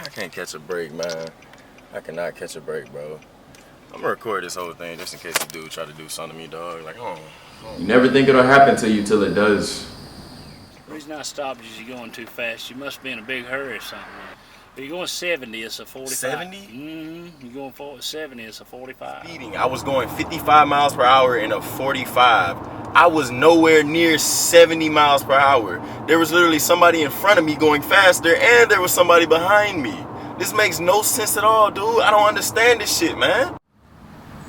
I can't catch a break, man. I cannot catch a break, bro. I'm gonna record this whole thing just in case the dude try to do something to me, dog. Like, You never think it'll happen to you till it does. The reason I stopped is you're going too fast. You must be in a big hurry or something. If you're going 70, it's a 45. 70? Mm-hmm. You're going 70, it's a 45. Speeding. I was going 55 miles per hour in a 45. I was nowhere near 70 miles per hour. There was literally somebody in front of me going faster, and there was somebody behind me. This makes no sense at all, dude. I don't understand this shit, man.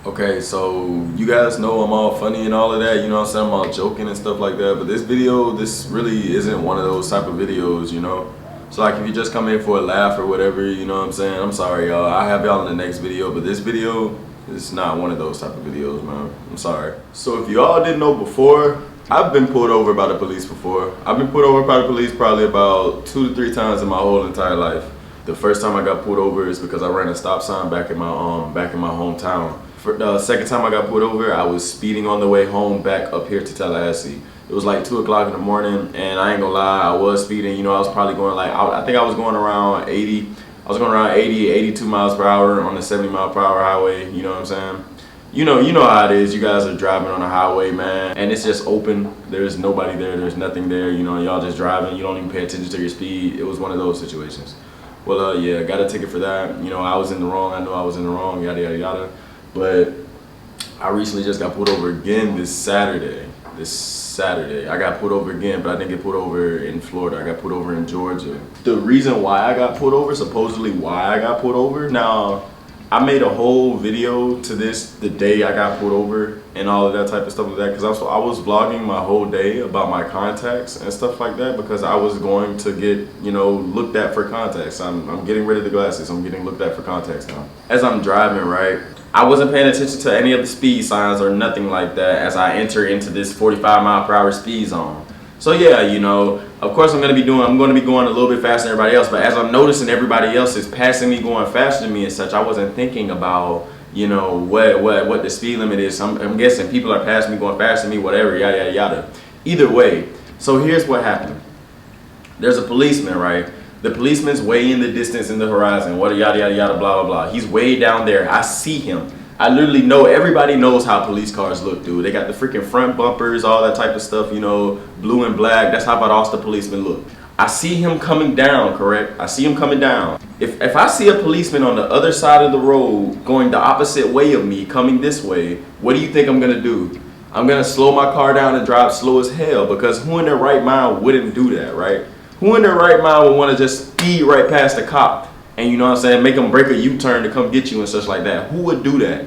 Okay, so you guys know I'm all funny and all of that, you know what I'm saying? I'm all joking and stuff like that, but this video, this really isn't one of those type of videos, you know? So like if you just come in for a laugh or whatever, you know what I'm saying? I'm sorry, y'all. I'll have y'all in the next video, but this video is not one of those type of videos, man. I'm sorry. So if you all didn't know before, I've been pulled over by the police before. I've been pulled over by the police probably about 2 to 3 times in my whole entire life. The first time I got pulled over is because I ran a stop sign back in my hometown. For the second time I got pulled over, I was speeding on the way home back up here to Tallahassee. It was like 2 o'clock in the morning, and I ain't gonna lie, I was speeding. You know, I was probably going like, I think I was going around 80. I was going around 80, 82 miles per hour on the 70 mile per hour highway. You know what I'm saying? You know how it is. You guys are driving on a highway, man, and it's just open. There's nobody there. There's nothing there. You know, y'all just driving. You don't even pay attention to your speed. It was one of those situations. Well, yeah, got a ticket for that. You know, I was in the wrong. I know I was in the wrong. Yada yada yada. But I recently just got pulled over again this Saturday. I got pulled over again, but I didn't get pulled over in Florida. I got pulled over in Georgia. The reason why I got pulled over, supposedly why I got pulled over. Now, I made a whole video to this the day I got pulled over and all of that type of stuff like that, because I was vlogging my whole day about my contacts and stuff like that, because I was going to get, you know, looked at for contacts. I'm getting rid of the glasses. I'm getting looked at for contacts now. As I'm driving, right, I wasn't paying attention to any of the speed signs or nothing like that as I enter into this 45 mile per hour speed zone. So yeah, you know, of course I'm gonna be going a little bit faster than everybody else, but as I'm noticing everybody else is passing me, going faster than me and such, I wasn't thinking about, you know, what the speed limit is. I'm guessing people are passing me, going faster than me, whatever, yada yada yada. Either way, so here's what happened. There's a policeman, right? The policeman's way in the distance in the horizon, what yada yada yada, blah blah blah. He's way down there. I see him. I literally know, everybody knows how police cars look, dude. They got the freaking front bumpers, all that type of stuff, you know, blue and black. That's how about the policemen look. I see him coming down, correct? I see him coming down. If I see a policeman on the other side of the road going the opposite way of me, coming this way, what do you think I'm gonna do? I'm gonna slow my car down and drive slow as hell, because who in their right mind wouldn't do that, right? Who in their right mind would want to just speed right past the cop and, you know what I'm saying, make them break a U-turn to come get you and such like that? Who would do that?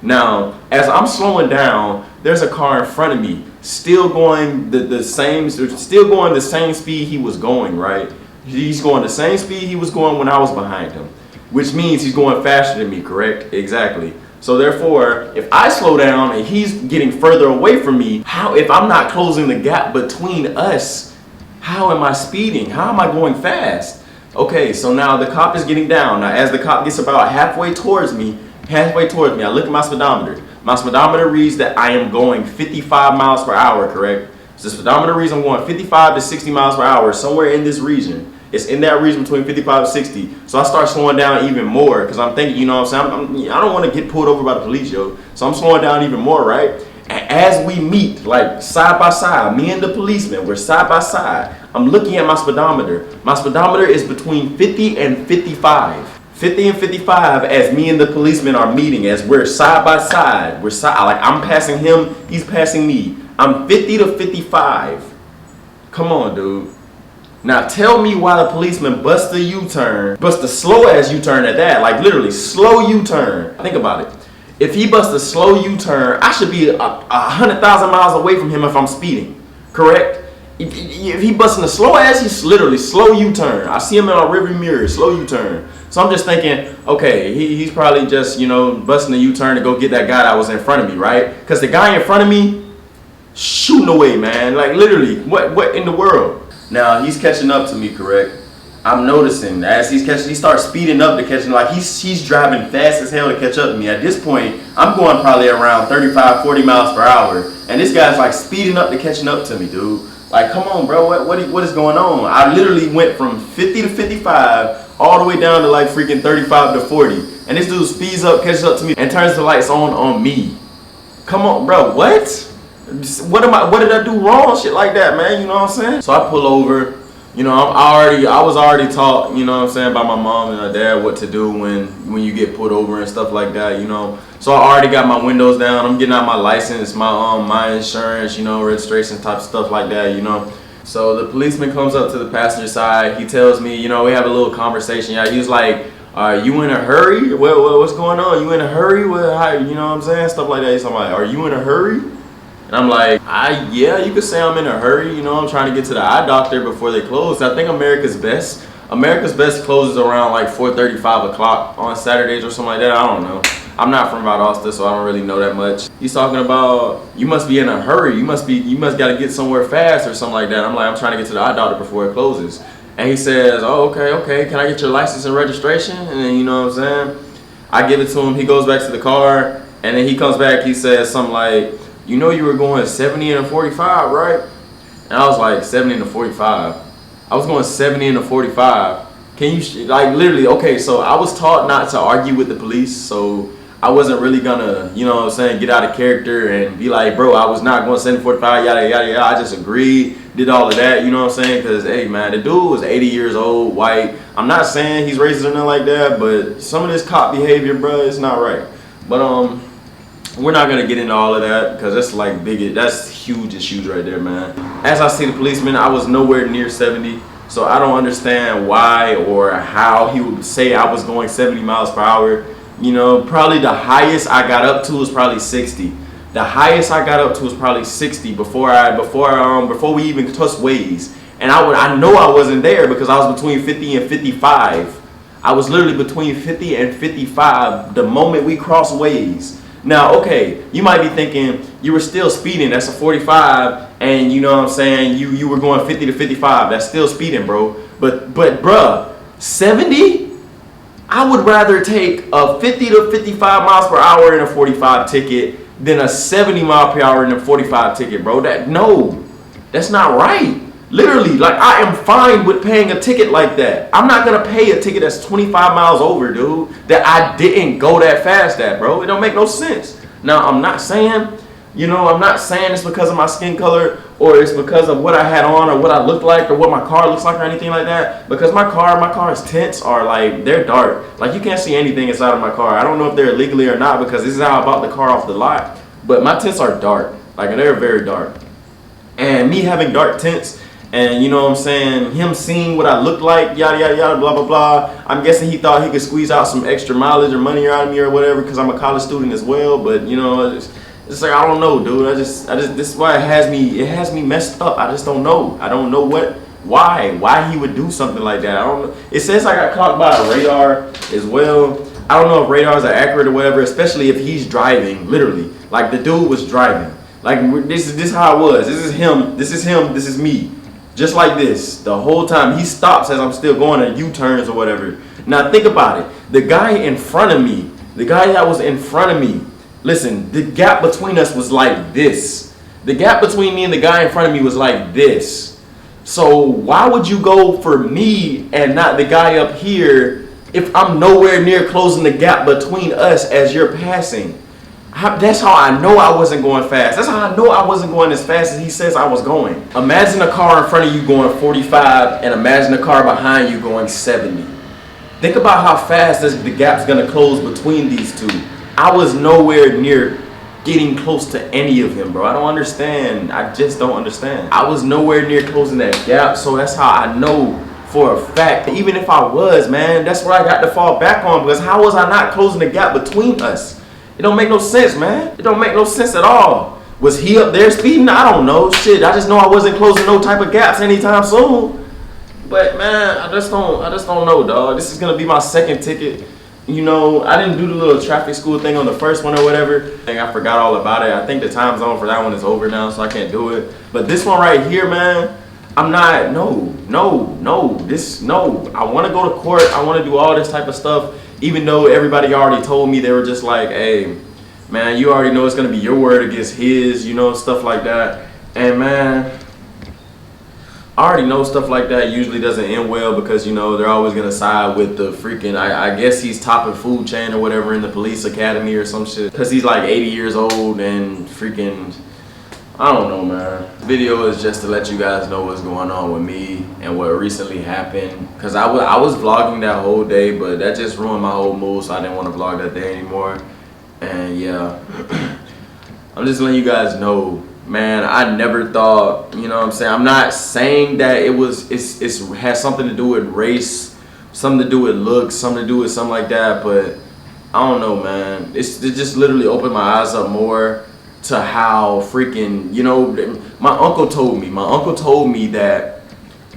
Now, as I'm slowing down, there's a car in front of me still going the same speed he was going, right? He's going the same speed he was going when I was behind him, which means he's going faster than me, correct? Exactly. So therefore, if I slow down and he's getting further away from me, how, if I'm not closing the gap between us, how am I speeding? How am I going fast? Okay, so now the cop is getting down. Now as the cop gets about halfway towards me, I look at my speedometer. My speedometer reads that I am going 55 miles per hour, correct? So the speedometer reads I'm going 55 to 60 miles per hour, somewhere in this region. It's in that region between 55 and 60. So I start slowing down even more, because I'm thinking, you know what I'm saying, I don't want to get pulled over by the police, yo. So I'm slowing down even more, right? And as we meet, like side by side, me and the policeman, we're side by side. I'm looking at my speedometer. My speedometer is between 50 and 55. 50 and 55 as me and the policeman are meeting, as we're side by side. Like I'm passing him, he's passing me. I'm 50 to 55. Come on, dude. Now tell me why the policeman busts a U-turn, busts a slow ass U-turn at that, like literally slow U-turn. Think about it. If he busts a slow U-turn, I should be 100,000 miles away from him if I'm speeding, correct? If he busting a slow ass, he's literally slow U-turn. I see him in my rearview mirror, slow U-turn. So I'm just thinking, okay, he's probably just, you know, busting a U-turn to go get that guy that was in front of me, right? Because the guy in front of me, shooting away, man. Like literally, what in the world? Now he's catching up to me, correct? I'm noticing as he starts speeding up to catch me, like he's driving fast as hell to catch up to me. At this point, I'm going probably around 35, 40 miles per hour. And this guy's like speeding up to catching up to me, dude. Like, come on, bro, what is going on? I literally went from 50 to 55 all the way down to like freaking 35 to 40. And this dude speeds up, catches up to me, and turns the lights on me. Come on, bro, what? What did I do wrong? Shit like that, man, you know what I'm saying? So I pull over, you know, I was already taught, you know what I'm saying, by my mom and my dad what to do when you get pulled over and stuff like that, you know. So I already got my windows down. I'm getting out my license, my insurance, you know, registration type stuff like that, you know. So the policeman comes up to the passenger side. He tells me, you know, we have a little conversation. Yeah, he was like, "Are you in a hurry? What's going on? You in a hurry? How, you know what I'm saying? Stuff like that." He's like, "Are you in a hurry?" And I'm like, yeah, you could say I'm in a hurry. You know, I'm trying to get to the eye doctor before they close. I think America's Best closes around like 4:30, 5 o'clock on Saturdays or something like that. I don't know. I'm not from Valdosta, so I don't really know that much. He's talking about, you must be in a hurry. You must got to get somewhere fast or something like that. I'm like, I'm trying to get to the eye doctor before it closes. And he says, "Oh, okay. Can I get your license and registration?" And then, you know what I'm saying, I give it to him. He goes back to the car, and then he comes back. He says something like, "You know you were going 70 and a 45, right?" And I was like, 70 and a 45? I was going 70 and a 45. Can you, like, literally, okay, so I was taught not to argue with the police, so I wasn't really gonna, you know what I'm saying, get out of character and be like, "Bro, I was not going 70, 45, yada, yada, yada." I just agreed, did all of that, you know what I'm saying? Because, hey, man, the dude was 80 years old, white. I'm not saying he's racist or nothing like that, but some of this cop behavior, bro, it's not right. But, we're not gonna get into all of that because that's huge issues right there, man. As I see the policeman, I was nowhere near 70, so I don't understand why or how he would say I was going 70 miles per hour. You know, probably the highest I got up to was probably 60. The highest I got up to was probably 60 before we even touched Waze. And I know I wasn't there because I was between 50 and 55. I was literally between 50 and 55 the moment we crossed Waze. Now, okay, you might be thinking you were still speeding. That's a 45, and you know what I'm saying, you were going 50 to 55. That's still speeding, bro. But bruh, 70? I would rather take a 50 to 55 miles per hour in a 45 ticket than a 70 mile per hour in a 45 ticket, bro. That's not right. Literally, like, I am fine with paying a ticket like that. I'm not gonna pay a ticket that's 25 miles over, dude, that I didn't go that fast at, bro. It don't make no sense. Now, I'm not saying it's because of my skin color or it's because of what I had on or what I looked like or what my car looks like or anything like that. Because my car's tints are like, they're dark. Like, you can't see anything inside of my car. I don't know if they're illegally or not because this is how I bought the car off the lot. But my tints are dark. Like, they're very dark. And me having dark tints, and you know what I'm saying, him seeing what I look like, yada, yada, yada, blah, blah, blah. I'm guessing he thought he could squeeze out some extra mileage or money out of me or whatever because I'm a college student as well. But, you know, it's like, I don't know, dude. this is why it has me messed up. I just don't know. I don't know why he would do something like that. I don't know. It says I got clocked by a radar as well. I don't know if radars are accurate or whatever, especially if he's driving, literally. Like, the dude was driving. Like, this is how it was. This is him, this is me. Just like this, the whole time. He stops as I'm still going at U-turns or whatever. Now think about it. The guy in front of me, listen, the gap between us was like this. The gap between me and the guy in front of me was like this. So why would you go for me and not the guy up here if I'm nowhere near closing the gap between us as you're passing? That's how I know I wasn't going fast. That's how I know I wasn't going as fast as he says I was going. Imagine a car in front of you going 45 and imagine a car behind you going 70. Think about how fast the gap's gonna close between these two. I was nowhere near getting close to any of him, bro. I don't understand. I just don't understand. I was nowhere near closing that gap, so that's how I know for a fact. Even if I was, man, that's what I got to fall back on, because how was I not closing the gap between us? It don't make no sense, man. It don't make no sense at all. Was he up there speeding? I don't know. Shit, I just know I wasn't closing no type of gaps anytime soon. But man, I just don't know, dog. This is gonna be my second ticket. You know, I didn't do the little traffic school thing on the first one or whatever. I forgot all about it. I think the time zone for that one is over now, so I can't do it. But this one right here, man, I'm not, no. I want to go to court. I want to do all this type of stuff. Even though everybody already told me, they were just like, hey, man, you already know it's going to be your word against his, you know, stuff like that. And man, I already know stuff like that usually doesn't end well because, you know, they're always going to side with the freaking, I guess he's top of food chain or whatever in the police academy or some shit. Because he's like 80 years old and freaking, I don't know, man. The video is just to let you guys know what's going on with me and what recently happened. Because I was vlogging that whole day, but that just ruined my whole mood, so I didn't want to vlog that day anymore. And yeah, I'm just letting you guys know. Man, I never thought, you know what I'm saying? I'm not saying that it has something to do with race, something to do with looks, something to do with something like that, but I don't know, man. It just literally opened my eyes up more to how freaking, you know, my uncle told me that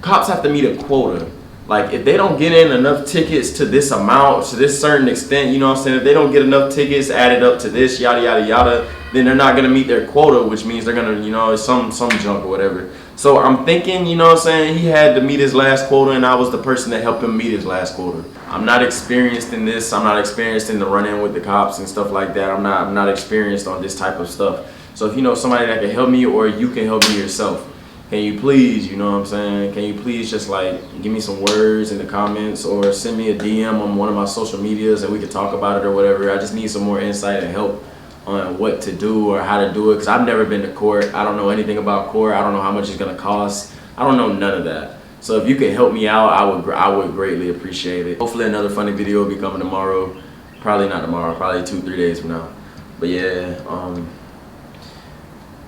cops have to meet a quota. Like, if they don't get in enough tickets to this amount, to this certain extent, you know what I'm saying? If they don't get enough tickets added up to this, yada, yada, yada, then they're not going to meet their quota, which means they're going to, you know, some junk or whatever. So I'm thinking, you know what I'm saying, he had to meet his last quota, and I was the person that helped him meet his last quota. I'm not experienced in this. I'm not experienced in the run-in with the cops and stuff like that. I'm not experienced on this type of stuff. So if you know somebody that can help me, or you can help me yourself, can you please, you know what I'm saying, can you please just like give me some words in the comments or send me a DM on one of my social medias and we can talk about it or whatever. I just need some more insight and help on what to do or how to do it, because I've never been to court. I don't know anything about court. I don't know how much it's going to cost. I don't know none of that. So if you can help me out, I would greatly appreciate it. Hopefully another funny video will be coming tomorrow. Probably not tomorrow, probably 2-3 days from now. But yeah,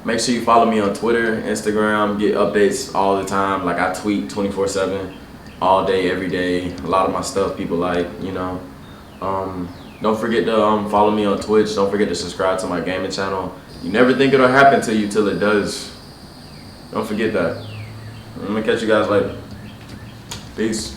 make sure you follow me on Twitter, Instagram, get updates all the time. Like, I tweet 24/7, all day, every day. A lot of my stuff people like, you know. Don't forget to follow me on Twitch. Don't forget to subscribe to my gaming channel. You never think it'll happen to you till it does. Don't forget that. I'm gonna catch you guys later. Peace.